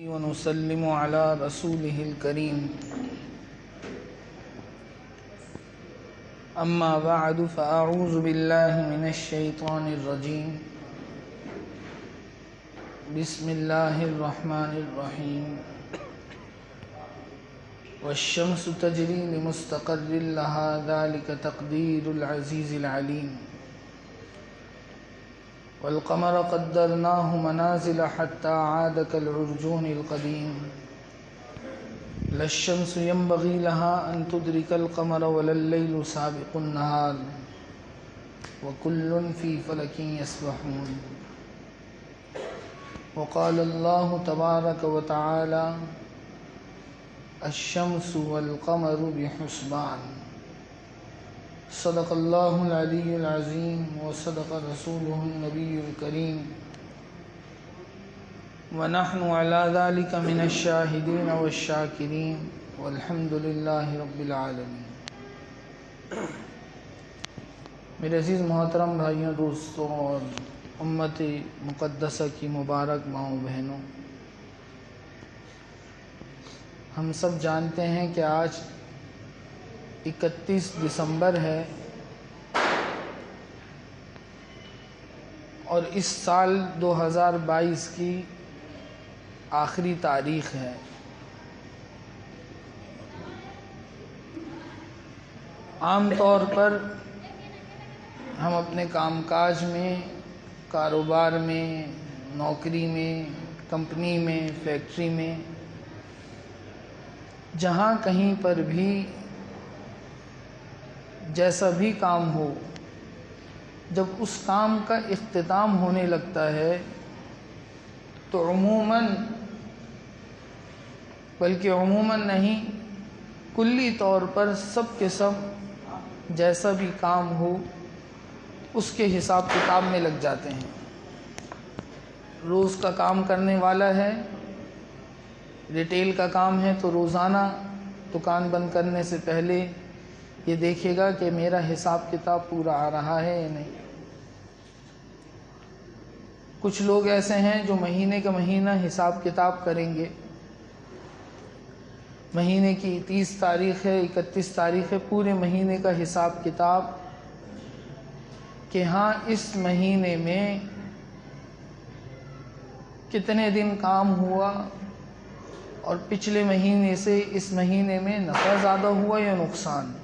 ونسلم على رسوله الكريم أما بعد فأعوذ بالله من الشيطان الرجيم بسم الله الرحمن الرحيم والشمس تجري لمستقر لها ذلك تقدير العزيز العليم والقمر قدرناه منازل حتى عاد كالعرجون القديم لا الشمس ينبغي لها أن تدرك القمر ولا الليل سابق النهار وكل في فلك يسبحون وقال الله تبارك وتعالى الشمس والقمر بحسبان صدق الله العلي العظيم وصدق رسوله النبي الكريم ونحن على ذلك من الشاهدين والشاكرين والحمد لله رب العالمين۔ میرے عزیز محترم بھائیوں، دوستوں اور امت مقدسہ کی مبارک ماؤں بہنوں، ہم سب جانتے ہیں کہ آج 31 دسمبر ہے اور اس سال 2022 کی آخری تاریخ ہے۔ عام طور پر ہم اپنے کام کاج میں، کاروبار میں، نوکری میں، کمپنی میں، فیکٹری میں، جہاں کہیں پر بھی جیسا بھی کام ہو، جب اس کام کا اختتام ہونے لگتا ہے تو عموماً نہیں، کلی طور پر سب کے سب جیسا بھی کام ہو اس کے حساب کتاب میں لگ جاتے ہیں۔ روز کا کام کرنے والا ہے، ریٹیل کا کام ہے تو روزانہ دکان بند کرنے سے پہلے یہ دیکھے گا کہ میرا حساب کتاب پورا آ رہا ہے یا نہیں۔ کچھ لوگ ایسے ہیں جو مہینے کا مہینہ حساب کتاب کریں گے، مہینے کی 30 تاریخ ہے، 31 تاریخ ہے، پورے مہینے کا حساب کتاب کہ ہاں اس مہینے میں کتنے دن کام ہوا اور پچھلے مہینے سے اس مہینے میں نفع زیادہ ہوا یا نقصان۔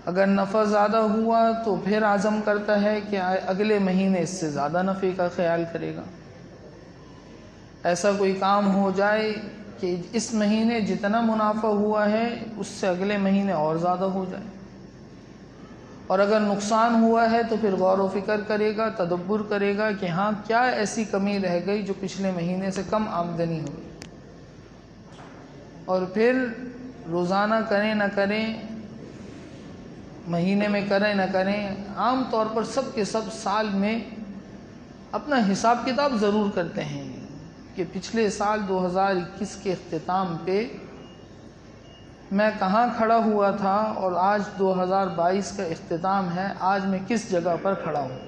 اگر نفع زیادہ ہوا تو پھر عزم کرتا ہے کہ اگلے مہینے اس سے زیادہ نفع کا خیال کرے گا۔ ایسا کوئی کام ہو جائے کہ اس مہینے جتنا منافع ہوا ہے اس سے اگلے مہینے اور زیادہ ہو جائے، اور اگر نقصان ہوا ہے تو پھر غور و فکر کرے گا، تدبر کرے گا کہ ہاں کیا ایسی کمی رہ گئی جو پچھلے مہینے سے کم آمدنی ہوئی، اور پھر روزانہ کریں نہ کریں، مہینے میں کریں نہ کریں، عام طور پر سب کے سب سال میں اپنا حساب کتاب ضرور کرتے ہیں کہ پچھلے سال 2021 کے اختتام پہ میں کہاں کھڑا ہوا تھا اور آج 2022 کا اختتام ہے، آج میں کس جگہ پر کھڑا ہوں۔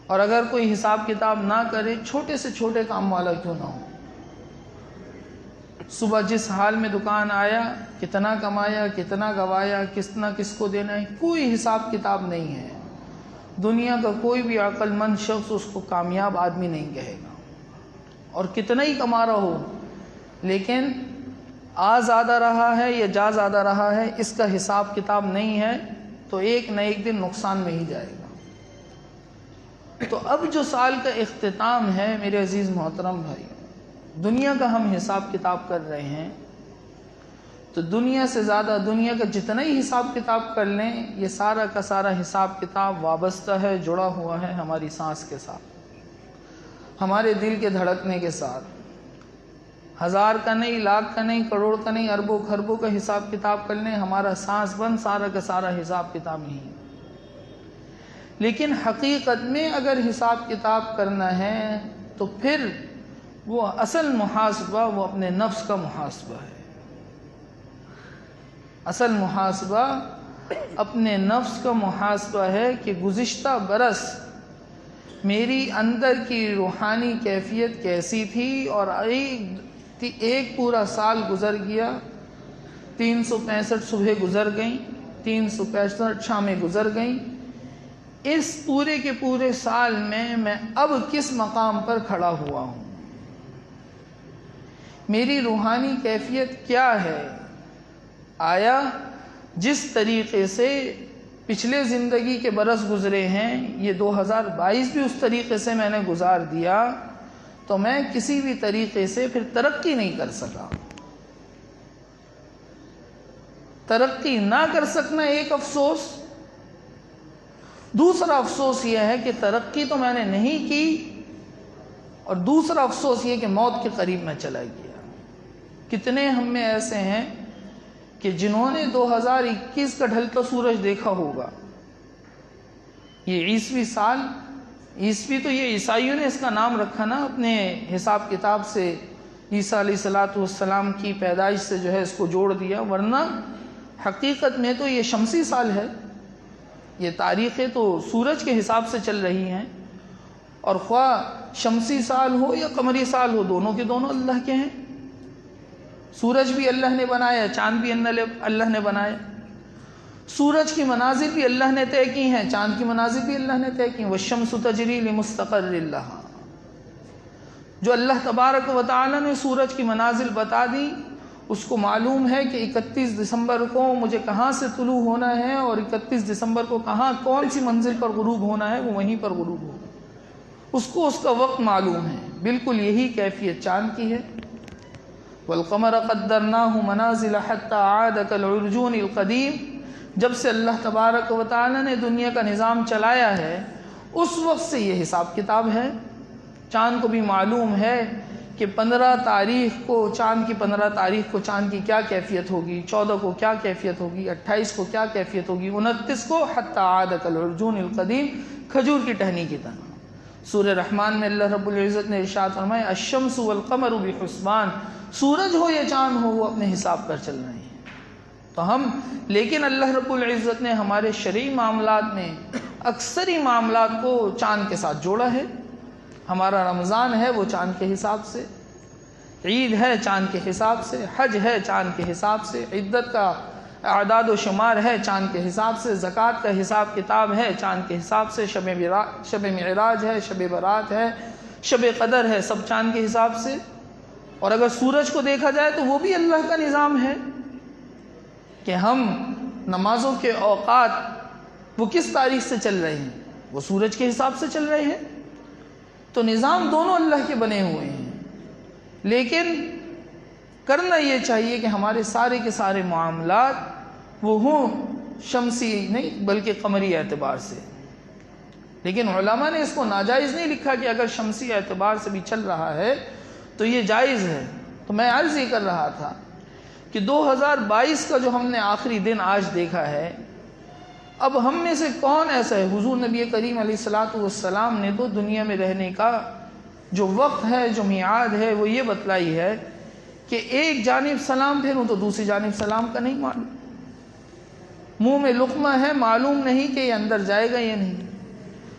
اور اگر کوئی حساب کتاب نہ کرے، چھوٹے سے چھوٹے کام والا کیوں نہ ہو، صبح جس حال میں دکان آیا، کتنا کمایا، کتنا گوایا، کس کو دینا ہے، کوئی حساب کتاب نہیں ہے۔ دنیا کا کوئی بھی عقل مند شخص اس کو کامیاب آدمی نہیں کہے گا، اور کتنا ہی کما رہا ہو لیکن آ زیادہ رہا ہے یا جا زیادہ رہا ہے اس کا حساب کتاب نہیں ہے تو ایک نہ ایک دن نقصان میں ہی جائے گا۔ تو اب جو سال کا اختتام ہے میرے عزیز محترم بھائی، دنیا کا ہم حساب کتاب کر رہے ہیں تو دنیا سے زیادہ، دنیا کا جتنا ہی حساب کتاب کر لیں، یہ سارا کا سارا حساب کتاب وابستہ ہے، جڑا ہوا ہے ہماری سانس کے ساتھ، ہمارے دل کے دھڑکنے کے ساتھ۔ 1000 کا نہیں، لاکھ کا نہیں، کروڑ کا نہیں، اربوں خربوں کا حساب کتاب کر لیں، ہمارا سانس بند سارا کا سارا حساب کتاب نہیں۔ لیکن حقیقت میں اگر حساب کتاب کرنا ہے تو پھر وہ اصل محاسبہ وہ اپنے نفس کا محاسبہ ہے۔ اصل محاسبہ اپنے نفس کا محاسبہ ہے کہ گزشتہ برس میری اندر کی روحانی کیفیت کیسی تھی، اور ایک پورا سال گزر گیا، 365 صبح گزر گئیں، 365 شامیں گزر گئیں، اس پورے کے پورے سال میں اب کس مقام پر کھڑا ہوا ہوں، میری روحانی کیفیت کیا ہے؟ آیا جس طریقے سے پچھلے زندگی کے برس گزرے ہیں، یہ 2022 بھی اس طریقے سے میں نے گزار دیا، تو میں کسی بھی طریقے سے پھر ترقی نہیں کر سکا۔ ترقی نہ کر سکنا ایک افسوس، دوسرا افسوس یہ ہے کہ ترقی تو میں نے نہیں کی، اور دوسرا افسوس یہ کہ موت کے قریب میں چلا گیا۔ کتنے ہم میں ایسے ہیں کہ جنہوں نے 2021 کا ڈھلتا سورج دیکھا ہوگا، یہ عیسوی سال، عیسوی تو یہ عیسائیوں نے اس کا نام رکھا نا اپنے حساب کتاب سے، عیسیٰ علیہ السلام کی پیدائش سے جو ہے اس کو جوڑ دیا، ورنہ حقیقت میں تو یہ شمسی سال ہے، یہ تاریخیں تو سورج کے حساب سے چل رہی ہیں، اور خواہ شمسی سال ہو یا قمری سال ہو، دونوں کے دونوں اللہ کے ہیں۔ سورج بھی اللہ نے بنایا، چاند بھی اللہ نے بنایا، سورج کی منازل بھی اللہ نے طے کی ہیں، چاند کی منازل بھی اللہ نے طے کی ہیں۔ وَالشَّمْسُ تَجْرِي لِمُسْتَقَرٍّ لَهَا، جو اللہ تبارک و تعالی نے سورج کی منازل بتا دی، اس کو معلوم ہے کہ 31 دسمبر کو مجھے کہاں سے طلوع ہونا ہے، اور 31 دسمبر کو کون سی منزل پر غروب ہونا ہے، وہ وہیں پر غروب ہوگا، اس کو اس کا وقت معلوم ہے۔ بالکل یہی کیفیت چاند کی ہے۔ وَالْقَمَرَ قَدَّرْنَاهُ مَنَازِلَ حَتَّى عَادَ كَالْعُرْجُونِ الْقَدِيمِ، جب سے اللہ تبارک و تعالی نے دنیا کا نظام چلایا ہے، اس وقت سے یہ حساب کتاب ہے۔ چاند کو بھی معلوم ہے کہ 15 تاریخ کو، چاند کی 15 تاریخ کو چاند کی کیا کیفیت ہوگی، 14 کو کیا کیفیت ہوگی، 28 کو کیا کیفیت ہوگی، 29 کو حَتَّى عَادَ كَالْعُرْجُونِ الْقَدِيمِ، کھجور کی ٹہنی کی طرح۔ سورہ رحمان میں اللہ رب العزت نے ارشاد فرمایا الشمس والقمر بحسبان، سورج ہو یا چاند ہو وہ اپنے حساب پر چل رہے ہیں۔ تو لیکن اللہ رب العزت نے ہمارے شرعی معاملات میں اکثری معاملات کو چاند کے ساتھ جوڑا ہے۔ ہمارا رمضان ہے وہ چاند کے حساب سے، عید ہے چاند کے حساب سے، حج ہے چاند کے حساب سے، عدت کا اعداد و شمار ہے چاند کے حساب سے، زکوٰۃ کا حساب کتاب ہے چاند کے حساب سے، شب معراج ہے، شب برات ہے، شب قدر ہے، سب چاند کے حساب سے۔ اور اگر سورج کو دیکھا جائے تو وہ بھی اللہ کا نظام ہے کہ ہم نمازوں کے اوقات وہ کس تاریخ سے چل رہے ہیں، وہ سورج کے حساب سے چل رہے ہیں۔ تو نظام دونوں اللہ کے بنے ہوئے ہیں، لیکن کرنا یہ چاہیے کہ ہمارے سارے کے سارے معاملات وہ ہوں شمسی نہیں بلکہ قمری اعتبار سے۔ لیکن علماء نے اس کو ناجائز نہیں لکھا کہ اگر شمسی اعتبار سے بھی چل رہا ہے تو یہ جائز ہے۔ تو میں عرض یہ کر رہا تھا کہ 2022 کا جو ہم نے آخری دن آج دیکھا ہے، اب ہم میں سے کون ایسا ہے، حضور نبی کریم علیہ السلام نے تو دنیا میں رہنے کا جو وقت ہے، جو میعاد ہے، وہ یہ بتلائی ہے کہ ایک جانب سلام پھیروں تو دوسری جانب سلام کا نہیں معلوم، منہ میں لقمہ ہے معلوم نہیں کہ یہ اندر جائے گا یا نہیں۔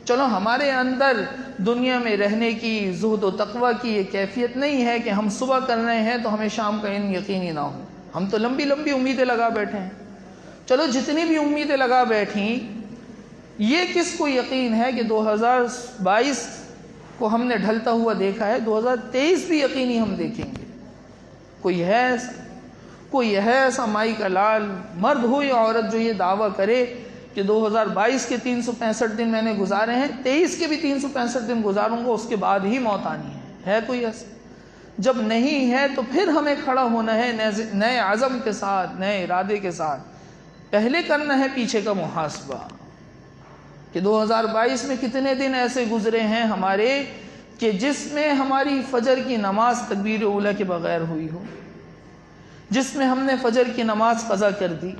چلو ہمارے اندر دنیا میں رہنے کی، زہد و تقوی کی یہ کیفیت نہیں ہے کہ ہم صبح کر رہے ہیں تو ہمیں شام کا علم یقینی نہ ہو، ہم تو لمبی لمبی امیدیں لگا بیٹھے ہیں۔ چلو جتنی بھی امیدیں لگا بیٹھیں، یہ کس کو یقین ہے کہ 2022 کو ہم نے ڈھلتا ہوا دیکھا ہے، 2023 بھی یقینی ہم دیکھیں گے۔ کوئی ہے ایسا مائی کا لال، مرد ہو یا عورت، جو یہ دعویٰ کرے کہ 2022 کے 365 دن میں نے گزارے ہیں، 23 کے بھی 365 دن گزاروں گا، اس کے بعد ہی موت آنی ہے کوئی ایسا؟ جب نہیں ہے تو پھر ہمیں کھڑا ہونا ہے نئے عزم کے ساتھ، نئے ارادے کے ساتھ۔ پہلے کرنا ہے پیچھے کا محاسبہ کہ 2022 میں کتنے دن ایسے گزرے ہیں ہمارے کہ جس میں ہماری فجر کی نماز تکبیر اولیٰ کے بغیر ہوئی ہو، جس میں ہم نے فجر کی نماز قضا کر دی۔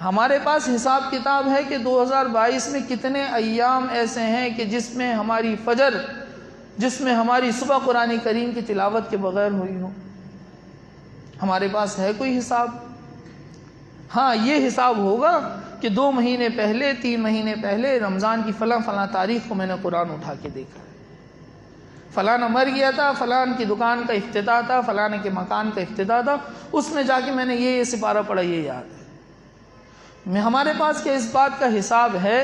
ہمارے پاس حساب کتاب ہے کہ 2022 میں کتنے ایام ایسے ہیں کہ جس میں ہماری فجر، جس میں ہماری صبح قرآن کریم کی تلاوت کے بغیر ہوئی ہو۔ ہمارے پاس ہے کوئی حساب؟ ہاں یہ حساب ہوگا کہ 2 مہینے پہلے 3 مہینے پہلے رمضان کی فلاں تاریخ کو میں نے قرآن اٹھا کے دیکھا ہے، فلانا مر گیا تھا، فلان کی دکان کا افتتاح تھا، فلانے کے مکان کا افتتاح تھا، اس میں جا کے میں نے یہ سپارہ پڑھا، یہ یاد ہے۔ ہمارے پاس کیا اس بات کا حساب ہے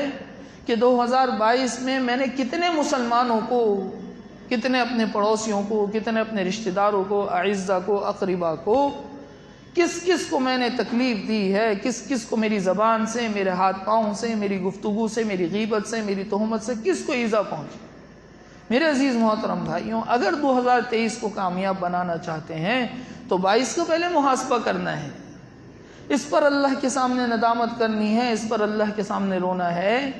کہ 2022 میں نے کتنے مسلمانوں کو، کتنے اپنے پڑوسیوں کو، کتنے اپنے رشتہ داروں کو، اعزہ کو، اقربا کو، کس کس کو میں نے تکلیف دی ہے، کس کس کو میری زبان سے، میرے ہاتھ پاؤں سے، میری گفتگو سے، میری غیبت سے، میری تہمت سے کس کو ایذا پہنچی۔ میرے عزیز محترم بھائیوں، اگر 2023 کو کامیاب بنانا چاہتے ہیں تو 22 کو پہلے محاسبہ کرنا ہے، اس پر اللہ کے سامنے ندامت کرنی ہے، اس پر اللہ کے سامنے رونا ہے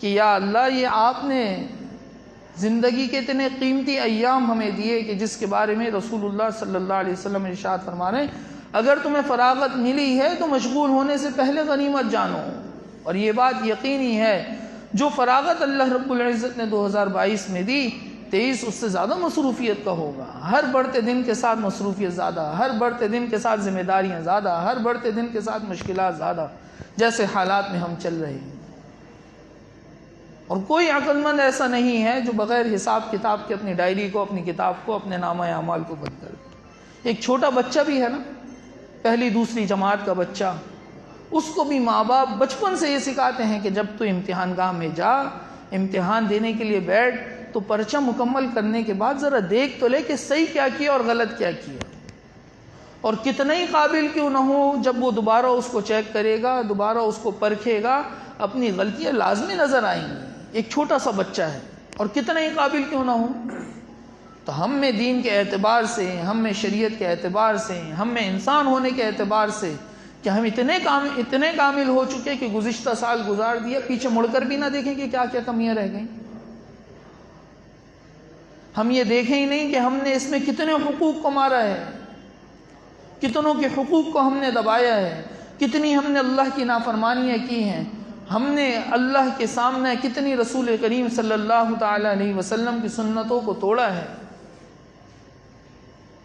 کہ یا اللہ، یہ آپ نے زندگی کے اتنے قیمتی ایام ہمیں دیے کہ جس کے بارے میں رسول اللہ صلی اللہ علیہ وسلم ارشاد فرما رہے ہیں اگر تمہیں فراغت ملی ہے تو مشغول ہونے سے پہلے غنیمت جانو۔ اور یہ بات یقینی ہے، جو فراغت اللہ رب العزت نے 2022 میں دی، 23 اس سے زیادہ مصروفیت کا ہوگا۔ ہر بڑھتے دن کے ساتھ مصروفیت زیادہ، ہر بڑھتے دن کے ساتھ ذمہ داریاں زیادہ، ہر بڑھتے دن کے ساتھ مشکلات زیادہ، جیسے حالات میں ہم چل رہے ہیں۔ اور کوئی عقل مند ایسا نہیں ہے جو بغیر حساب کتاب کے اپنی ڈائری کو، اپنی کتاب کو، اپنے نامہ اعمال کو بند کر دے۔ ایک چھوٹا بچہ بھی ہے نا، پہلی دوسری جماعت کا بچہ، اس کو بھی ماں باپ بچپن سے یہ سکھاتے ہیں کہ جب تو امتحان گاہ میں جا، امتحان دینے کے لیے بیٹھ، تو پرچہ مکمل کرنے کے بعد ذرا دیکھ تو لے کہ صحیح کیا کیا اور غلط کیا کیا، اور کتنا ہی قابل کیوں نہ ہو، جب وہ دوبارہ اس کو چیک کرے گا، دوبارہ اس کو پرکھے گا، اپنی غلطیاں لازمی نظر آئیں گی۔ ایک چھوٹا سا بچہ ہے اور کتنا ہی قابل کیوں نہ ہو۔ تو ہم میں دین کے اعتبار سے، ہم میں شریعت کے اعتبار سے، ہم میں انسان ہونے کے اعتبار سے کہ ہم اتنے کامل ہو چکے کہ گزشتہ سال گزار دیا، پیچھے مڑ کر بھی نہ دیکھیں کہ کیا کیا کمیاں رہ گئیں۔ ہم یہ دیکھیں ہی نہیں کہ ہم نے اس میں کتنے حقوق کو مارا ہے، کتنوں کے حقوق کو ہم نے دبایا ہے، کتنی ہم نے اللہ کی نافرمانیاں کی ہیں، ہم نے اللہ کے سامنے کتنی رسول کریم صلی اللہ تعالی علیہ وسلم کی سنتوں کو توڑا ہے۔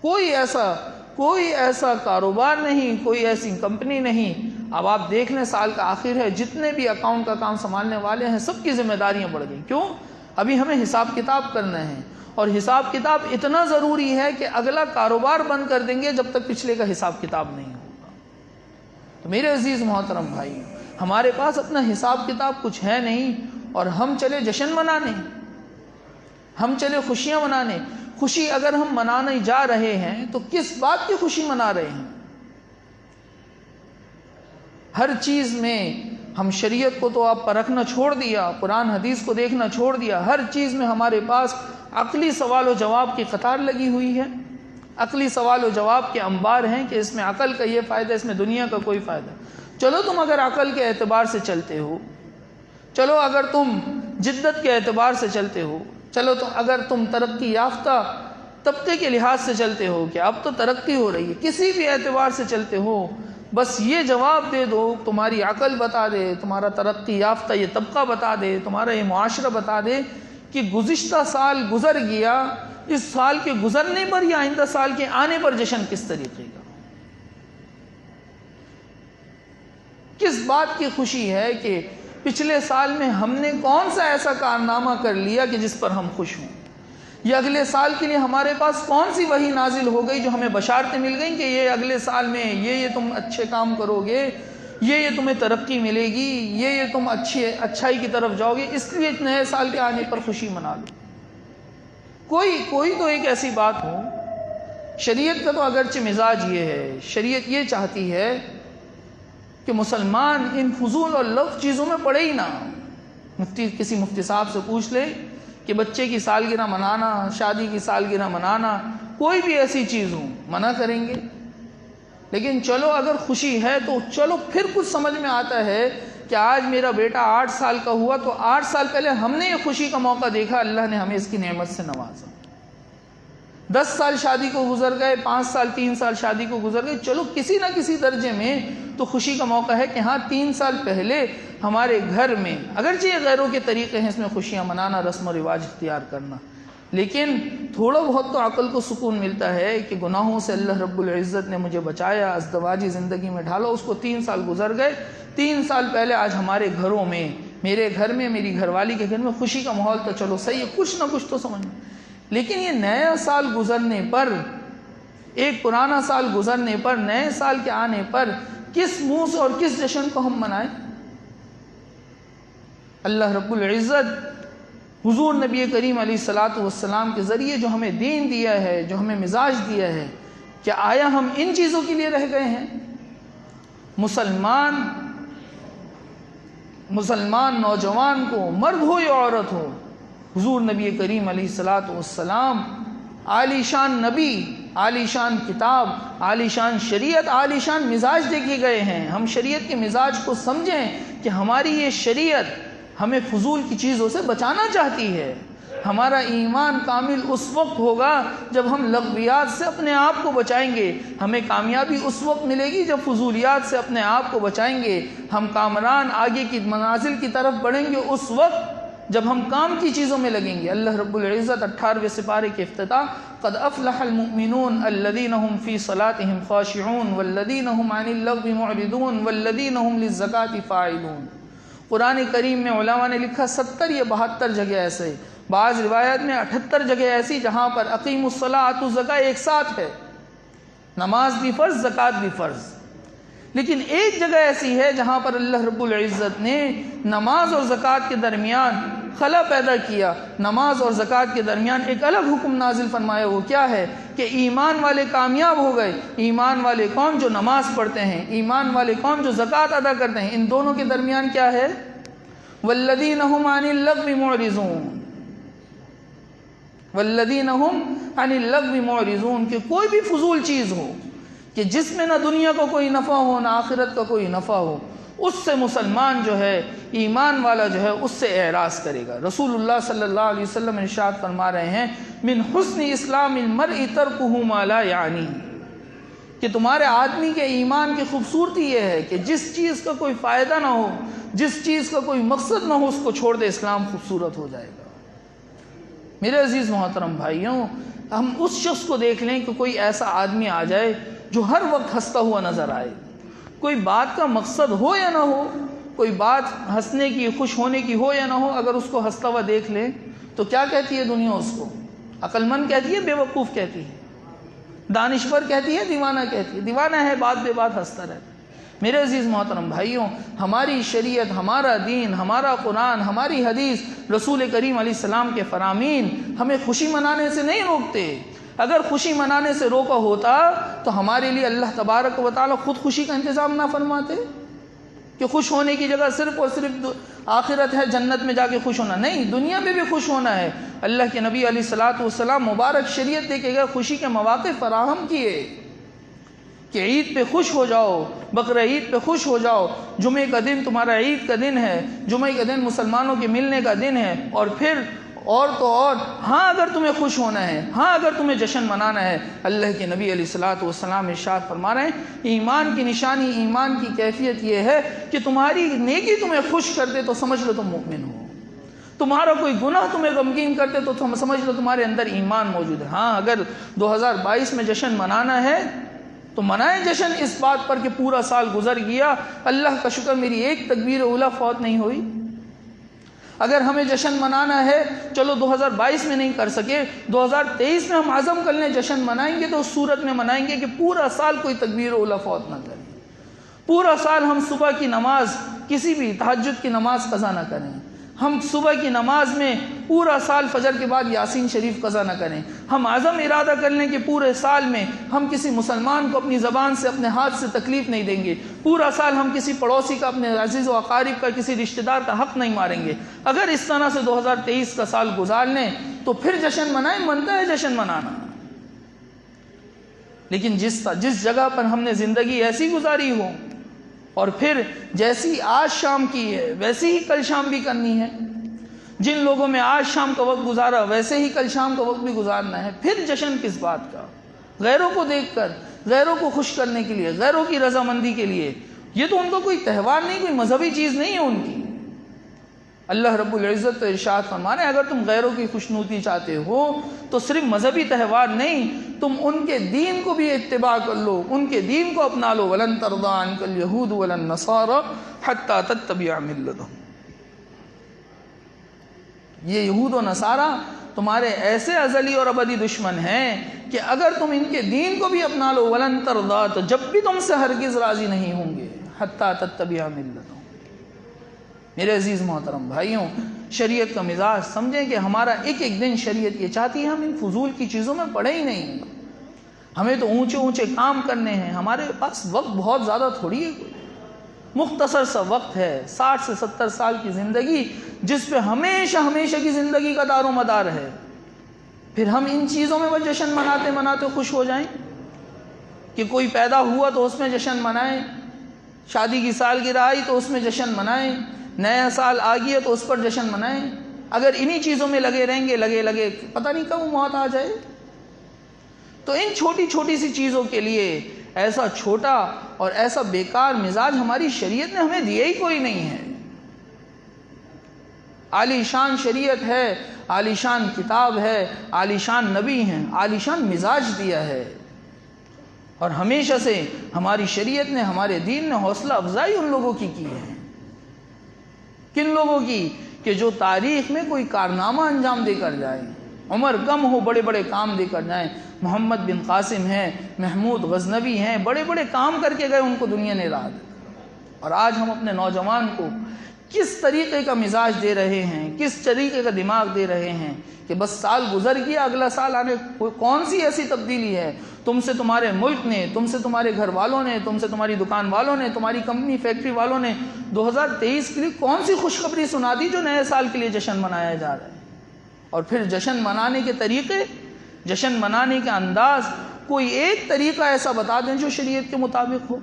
کوئی ایسا کاروبار نہیں، کوئی ایسی کمپنی نہیں۔ اب آپ دیکھ لیں، سال کا آخر ہے، جتنے بھی اکاؤنٹ کا کام سنبھالنے والے ہیں سب کی ذمہ داریاں بڑھ گئیں۔ کیوں؟ ابھی ہمیں حساب کتاب کرنا ہے، اور حساب کتاب اتنا ضروری ہے کہ اگلا کاروبار بند کر دیں گے جب تک پچھلے کا حساب کتاب نہیں ہوگا۔ تو میرے عزیز محترم بھائی، ہمارے پاس اپنا حساب کتاب کچھ ہے نہیں، اور ہم چلے جشن منانے، ہم چلے خوشیاں منانے۔ خوشی اگر ہم منانے جا رہے ہیں تو کس بات کی خوشی منا رہے ہیں؟ ہر چیز میں ہم شریعت کو تو آپ پرکھنا چھوڑ دیا، قرآن حدیث کو دیکھنا چھوڑ دیا، ہر چیز میں ہمارے پاس عقلی سوال و جواب کی قطار لگی ہوئی ہے، عقلی سوال و جواب کے انبار ہیں کہ اس میں عقل کا یہ فائدہ، اس میں دنیا کا کوئی فائدہ۔ چلو تم اگر عقل کے اعتبار سے چلتے ہو، چلو اگر تم جدت کے اعتبار سے چلتے ہو، چلو تو اگر تم ترقی یافتہ طبقے کے لحاظ سے چلتے ہو کہ اب تو ترقی ہو رہی ہے، کسی بھی اعتبار سے چلتے ہو، بس یہ جواب دے دو، تمہاری عقل بتا دے، تمہارا ترقی یافتہ یہ طبقہ بتا دے، تمہارا یہ معاشرہ بتا دے کہ گزشتہ سال گزر گیا، اس سال کے گزرنے پر یا آئندہ سال کے آنے پر جشن کس طریقے کا، کس بات کی خوشی ہے کہ پچھلے سال میں ہم نے کون سا ایسا کارنامہ کر لیا کہ جس پر ہم خوش ہوں، یا اگلے سال کے لیے ہمارے پاس کون سی وحی نازل ہو گئی جو ہمیں بشارتیں مل گئیں کہ یہ اگلے سال میں یہ تم اچھے کام کرو گے، یہ تمہیں ترقی ملے گی، یہ تم اچھائی کی طرف جاؤ گے، اس لیے نئے سال کے آنے پر خوشی منا لو۔ کوئی تو ایک ایسی بات ہو۔ شریعت کا تو اگرچہ مزاج یہ ہے، شریعت یہ چاہتی ہے کہ مسلمان ان فضول اور لفظ چیزوں میں پڑے ہی نہ۔ کسی مفتی صاحب سے پوچھ لے کہ بچے کی سالگرہ منانا، شادی کی سالگرہ منانا، کوئی بھی ایسی چیز ہو، منع کریں گے۔ لیکن چلو اگر خوشی ہے تو چلو پھر کچھ سمجھ میں آتا ہے کہ آج میرا بیٹا 8 سال کا ہوا تو 8 سال پہلے ہم نے یہ خوشی کا موقع دیکھا، اللہ نے ہمیں اس کی نعمت سے نوازا۔ 10 سال شادی کو گزر گئے، 5 سال 3 سال شادی کو گزر گئے، چلو کسی نہ کسی درجے میں تو خوشی کا موقع ہے کہ ہاں 3 سال پہلے ہمارے گھر میں، اگرچہ یہ غیروں کے طریقے ہیں اس میں خوشیاں منانا، رسم و رواج اختیار کرنا، لیکن تھوڑا بہت تو عقل کو سکون ملتا ہے کہ گناہوں سے اللہ رب العزت نے مجھے بچایا، ازدواجی زندگی میں ڈھالا، اس کو 3 سال گزر گئے، 3 سال پہلے آج ہمارے گھروں میں، میرے گھر میں، میری گھر والی کے گھر میں خوشی کا ماحول تو چلو صحیح ہے، کچھ نہ کچھ تو سمجھ میں، لیکن یہ نیا سال گزرنے پر، ایک پرانا سال گزرنے پر، نئے سال کے آنے پر کس منہ سے اور کس جشن کو ہم منائیں؟ اللہ رب العزت حضور نبی کریم علیہ الصلاۃ والسلام کے ذریعے جو ہمیں دین دیا ہے، جو ہمیں مزاج دیا ہے، کیا آیا ہم ان چیزوں کے لیے رہ گئے ہیں؟ مسلمان نوجوان کو، مرد ہو یا عورت ہو، حضور نبی کریم علیہ الصلاۃ والسلام عالی شان نبی، عالی شان کتاب، عالی شان شریعت، عالی شان مزاج دے کے گئے ہیں۔ ہم شریعت کے مزاج کو سمجھیں کہ ہماری یہ شریعت ہمیں فضول کی چیزوں سے بچانا چاہتی ہے۔ ہمارا ایمان کامل اس وقت ہوگا جب ہم لغویات سے اپنے آپ کو بچائیں گے، ہمیں کامیابی اس وقت ملے گی جب فضولیات سے اپنے آپ کو بچائیں گے، ہم کامران آگے کی منازل کی طرف بڑھیں گے اس وقت جب ہم کام کی چیزوں میں لگیں گے۔ اللہ رب العزت 18ویں سپارے کے افتتاح، قد افلح المؤمنون الذین هم فی صلاتهم خاشعون والذین هم عن اللغو معرضون والذین هم للزکاة فاعلون۔ قرآن کریم میں علماء نے لکھا 70 یا 72 جگہ ایسے، بعض روایت میں 78 جگہ ایسی جہاں پر اقیم الصلاۃ آتوا الزکاۃ ایک ساتھ ہے، نماز بھی فرض، زکوٰۃ بھی فرض، لیکن ایک جگہ ایسی ہے جہاں پر اللہ رب العزت نے نماز اور زکوٰۃ کے درمیان خلا پیدا کیا، نماز اور زکوٰۃ کے درمیان ایک الگ حکم نازل فرمایا۔ وہ کیا ہے کہ ایمان والے کامیاب ہو گئے، ایمان والے کون؟ جو نماز پڑھتے ہیں، ایمان والے کون؟ جو زکوٰۃ ادا کرتے ہیں۔ ان دونوں کے درمیان کیا ہے؟ والذین هم عن اللغو معرضون، والذین هم عن اللغو معرضون، کہ کوئی بھی فضول چیز ہو کہ جس میں نہ دنیا کو کوئی نفع ہو نہ آخرت کا کوئی نفع ہو، اس سے مسلمان جو ہے، ایمان والا جو ہے، اس سے اعراض کرے گا۔ رسول اللہ صلی اللہ علیہ وسلم ارشاد فرما رہے ہیں، من حسن اسلام المرء ترکہ ما لا یعنی، کہ تمہارے آدمی کے ایمان کی خوبصورتی یہ ہے کہ جس چیز کا کوئی فائدہ نہ ہو، جس چیز کا کوئی مقصد نہ ہو، اس کو چھوڑ دے، اسلام خوبصورت ہو جائے گا۔ میرے عزیز محترم بھائیوں، ہم اس شخص کو دیکھ لیں کہ کوئی ایسا آدمی آ جائے جو ہر وقت ہنستا ہوا نظر آئے، کوئی بات کا مقصد ہو یا نہ ہو، کوئی بات ہنسنے کی، خوش ہونے کی ہو یا نہ ہو، اگر اس کو ہنستا ہوا دیکھ لیں تو کیا کہتی ہے دنیا اس کو؟ عقل مند کہتی ہے، بے وقوف کہتی ہے، دانشور کہتی ہے، دیوانہ کہتی ہے، دیوانہ ہے، بات بے بات ہنستا رہتا ہے۔ میرے عزیز محترم بھائیوں، ہماری شریعت، ہمارا دین، ہمارا قرآن، ہماری حدیث، رسول کریم علیہ السلام کے فرامین ہمیں خوشی منانے سے نہیں روکتے۔ اگر خوشی منانے سے روکا ہوتا تو ہمارے لیے اللہ تبارک و تعالیٰ خود خوشی کا انتظام نہ فرماتے کہ خوش ہونے کی جگہ صرف اور صرف آخرت ہے، جنت میں جا کے خوش ہونا، نہیں، دنیا میں بھی خوش ہونا ہے۔ اللہ کے نبی علیہ الصلاۃ والسلام مبارک شریعت دے کے گئے، خوشی کے مواقع فراہم کیے کہ عید پہ خوش ہو جاؤ، بقرہ عید پہ خوش ہو جاؤ، جمعے کا دن تمہارا عید کا دن ہے، جمعے کا دن مسلمانوں کے ملنے کا دن ہے، اور پھر اور تو اور، ہاں اگر تمہیں خوش ہونا ہے، ہاں اگر تمہیں جشن منانا ہے، اللہ کے نبی علیہ الصلاۃ والسلام ارشاد فرما رہے ہیں، ایمان کی نشانی، ایمان کی کیفیت یہ ہے کہ تمہاری نیکی تمہیں خوش کر دے تو سمجھ لو تم مومن ہو، تمہارا کوئی گناہ تمہیں غمگین کرتے تو تم سمجھ لو تمہارے اندر ایمان موجود ہے۔ ہاں اگر 2022 میں جشن منانا ہے تو منائیں جشن اس بات پر کہ پورا سال گزر گیا، اللہ کا شکر میری ایک تکبیر اولیٰ فوت نہیں ہوئی۔ اگر ہمیں جشن منانا ہے، چلو 2022 میں نہیں کر سکے، 2023 میں ہم عزم کر لیں جشن منائیں گے، تو اس صورت میں منائیں گے کہ پورا سال کوئی تکبیر اولیٰ فوت نہ کرے، پورا سال ہم صبح کی نماز، کسی بھی تہجد کی نماز قضا نہ کریں، ہم صبح کی نماز میں پورا سال فجر کے بعد یاسین شریف قضا نہ کریں، ہم عزم ارادہ کر لیں کہ پورے سال میں ہم کسی مسلمان کو اپنی زبان سے، اپنے ہاتھ سے تکلیف نہیں دیں گے، پورا سال ہم کسی پڑوسی کا، اپنے عزیز و اقارب کا، کسی رشتہ دار کا حق نہیں ماریں گے۔ اگر اس طرح سے 2023 کا سال گزار لیں تو پھر جشن منائیں، بنتا ہے جشن منانا، لیکن جس جگہ پر ہم نے زندگی ایسی گزاری ہو، اور پھر جیسی آج شام کی ہے ویسی ہی کل شام بھی کرنی ہے، جن لوگوں میں آج شام کا وقت گزارا ویسے ہی کل شام کا وقت بھی گزارنا ہے، پھر جشن کس بات کا؟ غیروں کو دیکھ کر، غیروں کو خوش کرنے کے لیے، غیروں کی رضامندی کے لیے، یہ تو ان کا کوئی تہوار نہیں، کوئی مذہبی چیز نہیں ہے ان کی۔ اللہ رب العزت تو ارشاد فرما رہے ہیں، اگر تم غیروں کی خوشنودی چاہتے ہو تو صرف مذہبی تہوار نہیں، تم ان کے دین کو بھی اتباع کر لو، ان کے دین کو اپنا لو. وَلَن تَرْضَىٰ عَنكَ الْيَهُودُ وَلَا النَّصَارَىٰ حَتَّىٰ تَتَّبِعَ مِلَّتَهُمْ. یہ یہود و نصارہ تمہارے ایسے ازلی اور ابدی دشمن ہیں کہ اگر تم ان کے دین کو بھی اپنا لو، وَلَن تَرْضَىٰ، تو جب بھی تم سے ہرگز راضی نہیں ہوں گے. حَتَّىٰ تَتَّبِعَ مِلَّتَهُمْ. میرے عزیز محترم بھائیوں، شریعت کا مزاج سمجھیں کہ ہمارا ایک ایک دن شریعت یہ چاہتی ہے ہم ان فضول کی چیزوں میں پڑے ہی نہیں. ہمیں تو اونچے اونچے کام کرنے ہیں، ہمارے پاس وقت بہت زیادہ تھوڑی ہے، مختصر سا وقت ہے، 60 سے 70 سال کی زندگی جس پہ ہمیشہ ہمیشہ کی زندگی کا دار و مدار ہے. پھر ہم ان چیزوں میں وہ جشن مناتے مناتے خوش ہو جائیں کہ کوئی پیدا ہوا تو اس میں جشن منائیں، شادی کی سالگرہ آئی تو اس میں جشن منائیں، نیا سال آ گیا تو اس پر جشن منائیں. اگر انہی چیزوں میں لگے رہیں گے لگے پتہ نہیں کب موت آ جائے. تو ان چھوٹی چھوٹی سی چیزوں کے لیے ایسا چھوٹا اور ایسا بیکار مزاج ہماری شریعت نے ہمیں دیا ہی کوئی نہیں ہے. عالی شان شریعت ہے، عالی شان کتاب ہے، عالی شان نبی ہیں، عالی شان مزاج دیا ہے. اور ہمیشہ سے ہماری شریعت نے، ہمارے دین نے حوصلہ افزائی ان لوگوں کی ہے. کن لوگوں کی؟ کہ جو تاریخ میں کوئی کارنامہ انجام دے کر جائیں، عمر کم ہو بڑے بڑے کام دے کر جائیں. محمد بن قاسم ہیں، محمود غزنوی ہیں، بڑے بڑے کام کر کے گئے، ان کو دنیا نے راہ دی. اور آج ہم اپنے نوجوان کو کس طریقے کا مزاج دے رہے ہیں، کس طریقے کا دماغ دے رہے ہیں کہ بس سال گزر گیا، اگلا سال آنے. کون سی ایسی تبدیلی ہے؟ تم سے تمہارے ملک نے، تم سے تمہارے گھر والوں نے، تم سے تمہاری دکان والوں نے، تمہاری کمپنی فیکٹری والوں نے 2023 کے لیے کون سی خوشخبری سنا دی جو نئے سال کے لیے جشن منایا جا رہا ہے؟ اور پھر جشن منانے کے طریقے، جشن منانے کا انداز، کوئی ایک طریقہ ایسا بتا دیں جو شریعت کے مطابق ہو.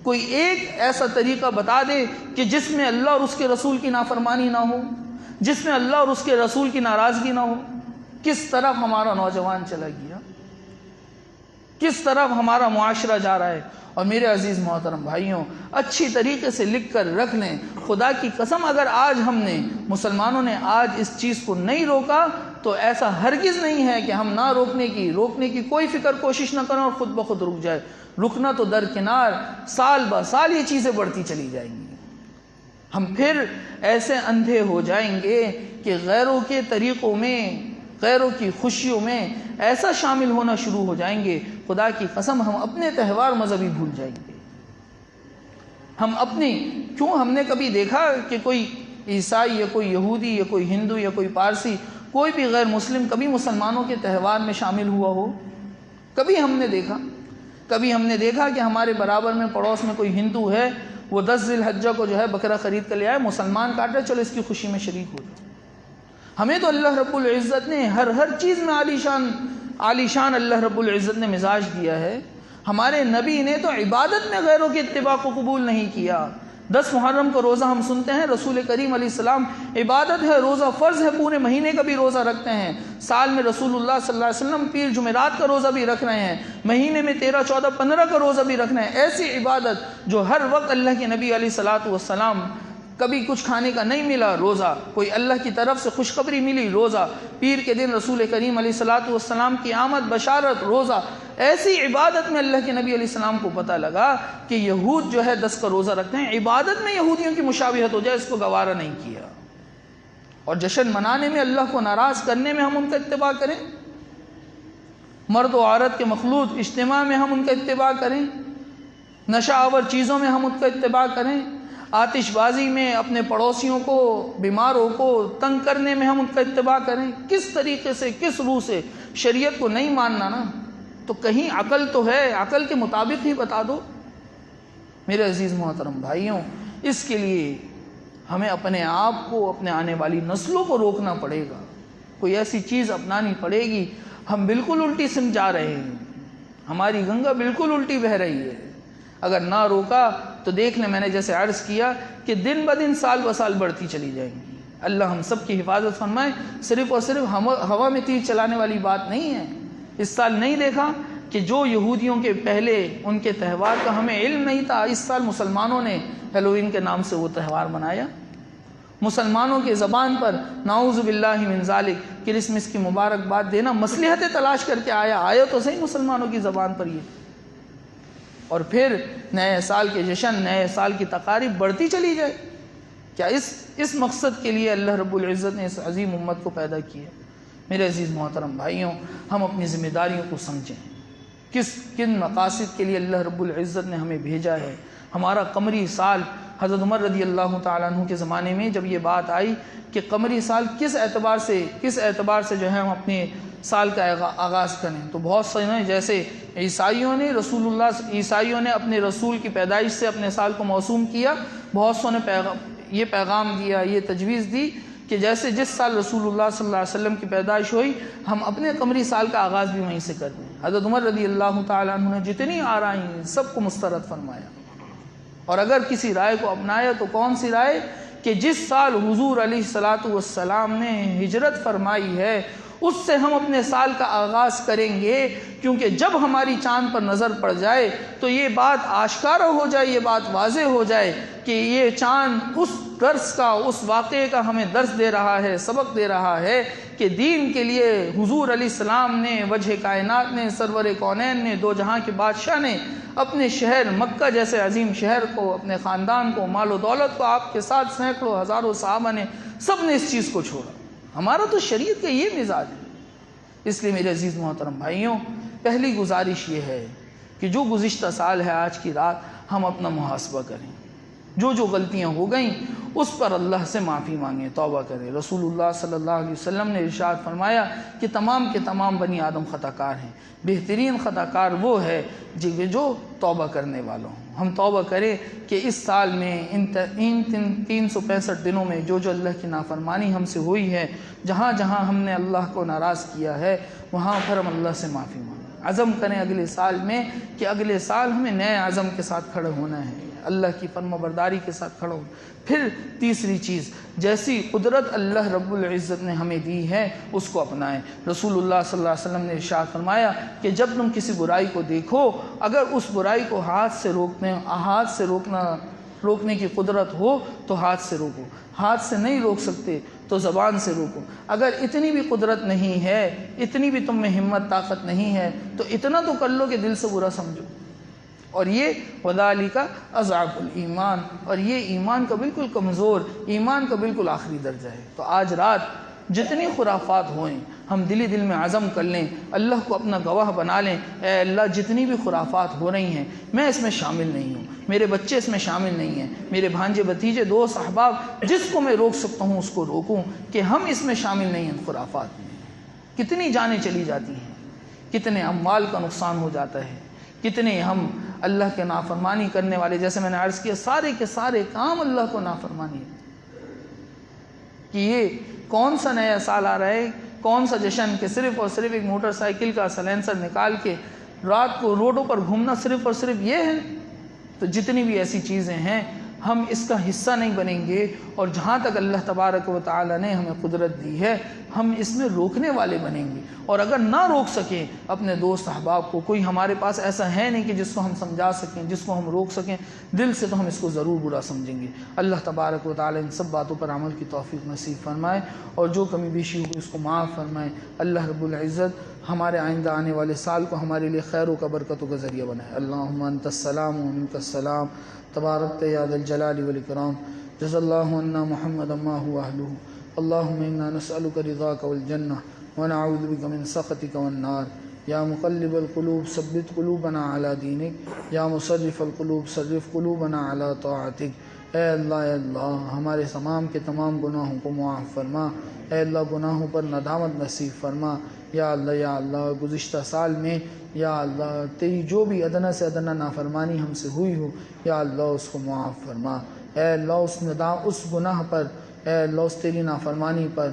کوئی ایک ایسا طریقہ بتا دے کہ جس میں اللہ اور اس کے رسول کی نافرمانی نہ ہو، جس میں اللہ اور اس کے رسول کی ناراضگی نہ ہو. کس طرف ہمارا نوجوان چلا گیا، کس طرف ہمارا معاشرہ جا رہا ہے. اور میرے عزیز محترم بھائیوں، اچھی طریقے سے لکھ کر رکھ لیں، خدا کی قسم اگر آج ہم نے، مسلمانوں نے آج اس چیز کو نہیں روکا تو ایسا ہرگز نہیں ہے کہ ہم نہ روکنے کی کوئی فکر کوشش نہ کریں اور خود بخود رک جائے. رکنا تو درکنار، سال بہ سال یہ چیزیں بڑھتی چلی جائیں گی. ہم پھر ایسے اندھے ہو جائیں گے کہ غیروں کے طریقوں میں، غیروں کی خوشیوں میں ایسا شامل ہونا شروع ہو جائیں گے، خدا کی قسم ہم اپنے تہوار مذہبی بھول جائیں گے. ہم نے کبھی دیکھا کہ کوئی عیسائی یا کوئی یہودی یا کوئی ہندو یا کوئی پارسی، کوئی بھی غیر مسلم کبھی مسلمانوں کے تہوار میں شامل ہوا ہو؟ کبھی ہم نے دیکھا کہ ہمارے برابر میں پڑوس میں کوئی ہندو ہے، وہ 10 ذی الحجہ کو جو ہے بکرا خرید کر لے آئے، مسلمان کاٹ رہے، چلو اس کی خوشی میں شریک ہو جائے. ہمیں تو اللہ رب العزت نے ہر چیز میں عالی شان اللہ رب العزت نے مزاج دیا ہے. ہمارے نبی نے تو عبادت میں غیروں کے اتباع کو قبول نہیں کیا. 10 محرم کا روزہ ہم سنتے ہیں، رسول کریم علیہ السلام عبادت ہے، روزہ فرض ہے، پورے مہینے کا بھی روزہ رکھتے ہیں. سال میں رسول اللہ صلی اللہ علیہ وسلم پیر جمعرات کا روزہ بھی رکھ رہے ہیں، مہینے میں 13، 14، 15 کا روزہ بھی رکھ رہے ہیں. ایسی عبادت جو ہر وقت اللہ کے نبی علیہ الصلوۃ والسلام، کبھی کچھ کھانے کا نہیں ملا روزہ، کوئی اللہ کی طرف سے خوشخبری ملی روزہ، پیر کے دن رسول کریم علیہ الصلوۃ والسلام کی آمد بشارت روزہ. ایسی عبادت میں اللہ کے نبی علیہ السلام کو پتہ لگا کہ یہود جو ہے 10 کا روزہ رکھتے ہیں، عبادت میں یہودیوں کی مشابہت ہو جائے، اس کو گوارا نہیں کیا. اور جشن منانے میں، اللہ کو ناراض کرنے میں ہم ان کا اتباع کریں، مرد و عورت کے مخلوط اجتماع میں ہم ان کا اتباع کریں، نشہ آور چیزوں میں ہم ان کا اتباع کریں، آتش بازی میں اپنے پڑوسیوں کو، بیماروں کو تنگ کرنے میں ہم ان کا اتباع کریں. کس طریقے سے، کس روح سے؟ شریعت کو نہیں ماننا نا، تو کہیں عقل تو ہے، عقل کے مطابق ہی بتا دو. میرے عزیز محترم بھائیوں، اس کے لیے ہمیں اپنے آپ کو، اپنے آنے والی نسلوں کو روکنا پڑے گا. کوئی ایسی چیز اپنانی پڑے گی. ہم بالکل الٹی سمت جا رہے ہیں، ہماری گنگا بالکل الٹی بہہ رہی ہے. اگر نہ روکا تو دیکھ لیں، میں نے جیسے عرض کیا کہ دن بدن سال بہ سال بڑھتی چلی جائیں گی. اللہ ہم سب کی حفاظت فرمائے. صرف اور صرف ہوا میں تیر چلانے والی بات نہیں ہے. اس سال نہیں دیکھا کہ جو یہودیوں کے پہلے ان کے تہوار کا ہمیں علم نہیں تھا، اس سال مسلمانوں نے ہیلووین کے نام سے وہ تہوار منایا. مسلمانوں کے زبان پر نعوذ باللہ من ذالک کرسمس کی مبارکباد دینا مصلحتیں تلاش کر کے آیا تو صحیح مسلمانوں کی زبان پر یہ، اور پھر نئے سال کے جشن، نئے سال کی تقاریب بڑھتی چلی جائے۔ کیا اس مقصد کے لیے اللہ رب العزت نے اس عظیم امت کو پیدا کیا؟ میرے عزیز محترم بھائیوں، ہم اپنی ذمہ داریوں کو سمجھیں، کن مقاصد کے لیے اللہ رب العزت نے ہمیں بھیجا ہے۔ ہمارا قمری سال، حضرت عمر رضی اللہ تعالیٰ عنہ کے زمانے میں جب یہ بات آئی کہ قمری سال کس اعتبار سے جو ہے ہم اپنے سال کا آغاز کریں، تو بہت سے ہیں، جیسے عیسائیوں نے اپنے رسول کی پیدائش سے اپنے سال کو موسوم کیا، بہت سو نے یہ پیغام دیا، یہ تجویز دی کہ جیسے جس سال رسول اللہ صلی اللہ علیہ وسلم کی پیدائش ہوئی ہم اپنے قمری سال کا آغاز بھی وہیں سے کر دیں۔ حضرت عمر رضی اللہ تعالیٰ عنہ نے جتنی آرائیں ہیں سب کو مسترد فرمایا، اور اگر کسی رائے کو اپنایا تو کون سی رائے؟ کہ جس سال حضور علیہ الصلاۃ والسلام نے ہجرت فرمائی ہے اس سے ہم اپنے سال کا آغاز کریں گے، کیونکہ جب ہماری چاند پر نظر پڑ جائے تو یہ بات آشکارا ہو جائے، یہ بات واضح ہو جائے کہ یہ چاند اس درس کا، اس واقعے کا ہمیں درس دے رہا ہے، سبق دے رہا ہے کہ دین کے لیے حضور علیہ السلام نے، وجہ کائنات نے، سرور کونین نے، دو جہاں کے بادشاہ نے اپنے شہر مکہ جیسے عظیم شہر کو، اپنے خاندان کو، مال و دولت کو، آپ کے ساتھ سینکڑوں ہزاروں صحابہ نے، سب نے اس چیز کو چھوڑا۔ ہمارا تو شریعت کا یہ مزاج ہے۔ اس لیے میرے عزیز محترم بھائیوں، پہلی گزارش یہ ہے کہ جو گزشتہ سال ہے آج کی رات ہم اپنا محاسبہ کریں، جو غلطیاں ہو گئیں اس پر اللہ سے معافی مانگیں، توبہ کریں۔ رسول اللہ صلی اللہ علیہ وسلم نے ارشاد فرمایا کہ تمام کے تمام بنی آدم خطا کار ہیں، بہترین خطا کار وہ ہے جو توبہ کرنے والوں ہوں۔ ہم توبہ کریں کہ اس سال میں ان 365 دنوں میں جو اللہ کی نافرمانی ہم سے ہوئی ہے، جہاں جہاں ہم نے اللہ کو ناراض کیا ہے وہاں پر ہم اللہ سے معافی مانگیں۔ عزم کریں اگلے سال میں کہ اگلے سال ہمیں نئے عزم کے ساتھ کھڑے ہونا ہے، اللہ کی فرما برداری کے ساتھ کھڑا ہوں۔ پھر تیسری چیز، جیسی قدرت اللہ رب العزت نے ہمیں دی ہے اس کو اپنائیں۔ رسول اللہ صلی اللہ علیہ وسلم نے ارشاد فرمایا کہ جب تم کسی برائی کو دیکھو، اگر اس برائی کو ہاتھ سے روکنے کی قدرت ہو تو ہاتھ سے روکو، ہاتھ سے نہیں روک سکتے تو زبان سے روکو، اگر اتنی بھی قدرت نہیں ہے، اتنی بھی تم میں ہمت طاقت نہیں ہے تو اتنا تو کر لو کہ دل سے برا سمجھو، اور یہ وَذَلِكَ أَضْعَفُ الْإِيمَانِ، اور یہ ایمان کا بالکل کمزور، ایمان کا بالکل آخری درجہ ہے۔ تو آج رات جتنی خرافات ہوئیں ہم دل میں عزم کر لیں، اللہ کو اپنا گواہ بنا لیں، اے اللہ جتنی بھی خرافات ہو رہی ہیں میں اس میں شامل نہیں ہوں، میرے بچے اس میں شامل نہیں ہیں، میرے بھانجے بھتیجے دوست احباب جس کو میں روک سکتا ہوں اس کو روکوں کہ ہم اس میں شامل نہیں ہیں۔ خرافات میں کتنی جانیں چلی جاتی ہیں، کتنے اموال کا نقصان ہو جاتا ہے، کتنے ہم اللہ کے نافرمانی کرنے والے، جیسے میں نے عرض کیا سارے کے سارے کام اللہ کو نافرمانی ہے۔ کہ یہ کون سا نیا سال آ رہا ہے، کون سا جشن کہ صرف اور صرف ایک موٹر سائیکل کا سلینسر نکال کے رات کو روڈوں پر گھومنا صرف اور صرف یہ ہے؟ تو جتنی بھی ایسی چیزیں ہیں ہم اس کا حصہ نہیں بنیں گے، اور جہاں تک اللہ تبارک و تعالی نے ہمیں قدرت دی ہے ہم اس میں روکنے والے بنیں گے، اور اگر نہ روک سکیں اپنے دوست احباب کو، کوئی ہمارے پاس ایسا ہے نہیں کہ جس کو ہم سمجھا سکیں، جس کو ہم روک سکیں، دل سے تو ہم اس کو ضرور برا سمجھیں گے۔ اللہ تبارک و تعالی ان سب باتوں پر عمل کی توفیق نصیب فرمائے، اور جو کمی بیشی ہوگی اس کو معاف فرمائے۔ اللہ رب العزت ہمارے آئندہ آنے والے سال کو ہمارے لیے خیر و برکتوں کا ذریعہ بنائے۔ اللہم انت السلام و منک السلام، تبارکت یا ذا الجلال والاکرام، جزا اللہ عنا محمدا ما هو اہلہ، اللہم انا نسألک رضاک والجنہ ونعوذ بک من سخطک والنار، یا مقلب القلوب ثبت قلوبنا علی دینک، یا مصرف القلوب صرف قلوبنا علی طاعتک۔ اے اللہ ہمارے تمام کے تمام گناہوں کو معاف فرما، اے اللہ گناہوں پر ندامت نصیب فرما۔ یا اللہ گزشتہ سال میں یا اللہ تیری جو بھی ادنا سے ادنا نافرمانی ہم سے ہوئی ہو یا اللہ اس کو معاف فرما۔ اے اللہ اس گناہ پر، اے اللہ اس تیری نافرمانی پر،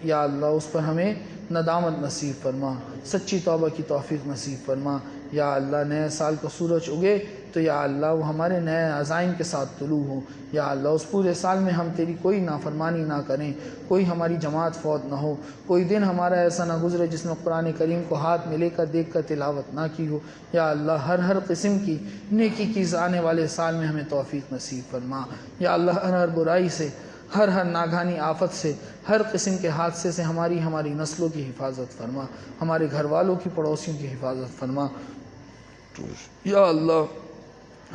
یا اللہ اس پر ہمیں ندامت نصیب فرما، سچی توبہ کی توفیق نصیب فرما۔ یا اللہ نئے سال کا سورج اگے تو یا اللہ وہ ہمارے نئے عزائم کے ساتھ طلوع ہو، یا اللہ اس پورے سال میں ہم تیری کوئی نافرمانی نہ کریں، کوئی ہماری جماعت فوت نہ ہو، کوئی دن ہمارا ایسا نہ گزرے جس میں قرآن کریم کو ہاتھ میں لے کر دیکھ کر تلاوت نہ کی ہو۔ یا اللہ ہر قسم کی نیکی کی آنے والے سال میں ہمیں توفیق نصیب فرما۔ یا اللہ ہر برائی سے ہر ناگہانی آفت سے، ہر قسم کے حادثے سے ہماری نسلوں کی حفاظت فرما، ہمارے گھر والوں کی، پڑوسیوں کی حفاظت فرما یا اللہ۔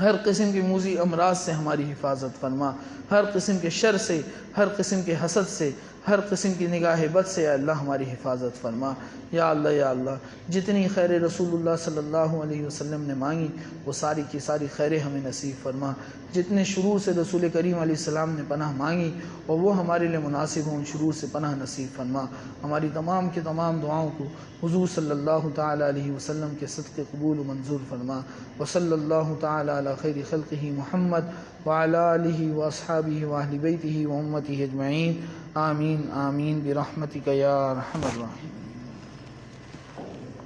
ہر قسم کی موذی امراض سے ہماری حفاظت فرما، ہر قسم کے شر سے، ہر قسم کے حسد سے، ہر قسم کی نگاہ بد سے یا اللہ ہماری حفاظت فرما یا اللہ یا اللہ۔ جتنی خیر رسول اللہ صلی اللہ علیہ وسلم نے مانگی وہ ساری کی ساری خیریں ہمیں نصیب فرما، جتنے شرور سے رسول کریم علیہ السلام نے پناہ مانگی اور وہ ہمارے لیے مناسب ہوں، ان شرور سے پناہ نصیب فرما۔ ہماری تمام کی تمام دعاؤں کو حضور صلی اللہ تعالی علیہ وسلم کے صدقے قبول و منظور فرما۔ وصلی اللہ تعالی علی خیر خلقہ محمد وعلی آلہ واصحابہ واہل بیتہ وامتہ اجمعین، آمین آمین برحمتک یا ارحم الراحمین۔